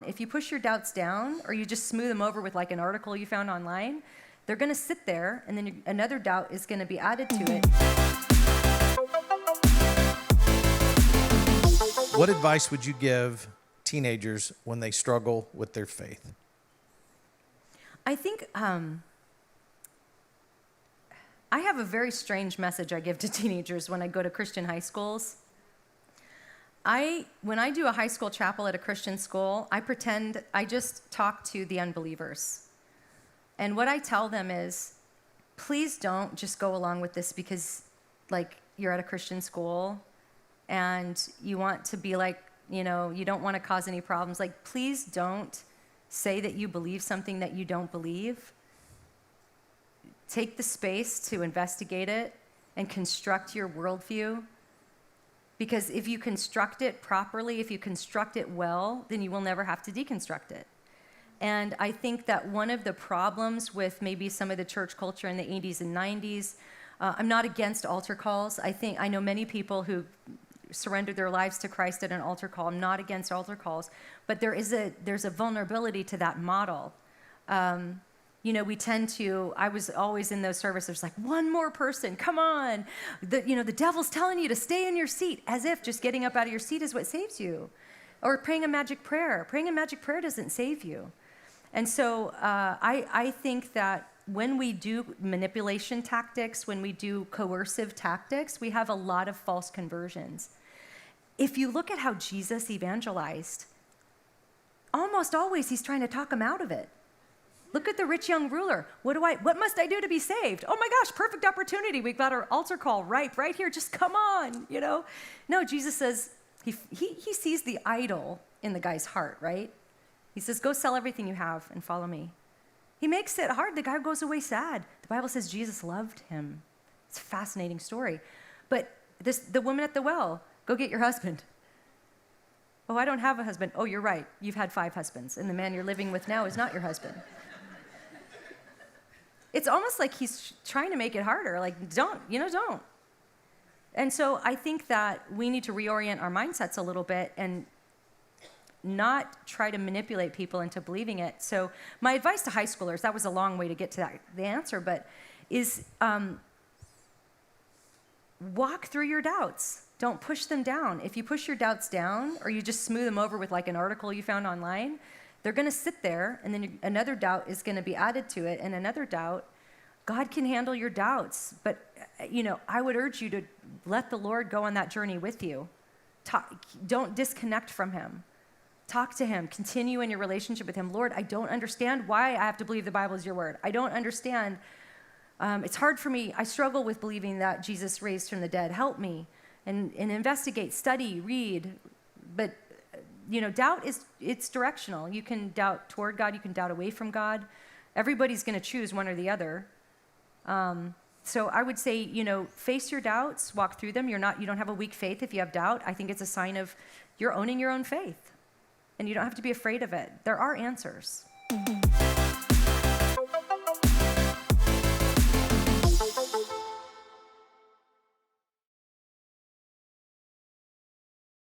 If you push your doubts down or you just smooth them over with like an article you found online, they're going to sit there, and then another doubt is going to be added to it. What advice would you give teenagers when they struggle with their faith? I think I have a very strange message I give to teenagers when I go to Christian high schools. When I do a high school chapel at a Christian school, I pretend I just talk to the unbelievers. And what I tell them is, please don't just go along with this because, like, you're at a Christian school and you want to be like, you don't want to cause any problems. Like, please don't say that you believe something that you don't believe. Take the space to investigate it and construct your worldview. Because if you construct it properly, if you construct it well, then you will never have to deconstruct it. And I think that one of the problems with maybe some of the church culture in the 80s and 90s, I'm not against altar calls. I know many people who surrendered their lives to Christ at an altar call. I'm not against altar calls, but there's a vulnerability to that model. We tend to, I was always in those services like, one more person, come on. The devil's telling you to stay in your seat, as if just getting up out of your seat is what saves you. Or praying a magic prayer. Praying a magic prayer doesn't save you. And so I think that when we do manipulation tactics, when we do coercive tactics, we have a lot of false conversions. If you look at how Jesus evangelized, almost always he's trying to talk them out of it. Look at the rich young ruler. What must I do to be saved? Oh my gosh, perfect opportunity. We've got our altar call right here. Just come on, No, Jesus says, he sees the idol in the guy's heart, right? He says, go sell everything you have and follow me. He makes it hard. The guy goes away sad. The Bible says Jesus loved him. It's a fascinating story. But the woman at the well, go get your husband. Oh, I don't have a husband. Oh, you're right. You've had 5 husbands, and the man you're living with now is not your husband. It's almost like he's trying to make it harder. Like, don't. And so I think that we need to reorient our mindsets a little bit and not try to manipulate people into believing it. So my advice to high schoolers, that was a long way to get to the answer, but is walk through your doubts. Don't push them down. If you push your doubts down or you just smooth them over with like an article you found online, they're going to sit there, and then another doubt is going to be added to it, and another doubt. God can handle your doubts, but I would urge you to let the Lord go on that journey with you. Don't disconnect from him. Talk to him. Continue in your relationship with him. Lord, I don't understand why I have to believe the Bible is your word. I don't understand. It's hard for me. I struggle with believing that Jesus raised from the dead. Help me. And investigate, study, read. But doubt it's directional. You can doubt toward God. You can doubt away from God. Everybody's going to choose one or the other. So I would say, face your doubts, walk through them. You don't have a weak faith if you have doubt. I think it's a sign of you're owning your own faith, and you don't have to be afraid of it. There are answers.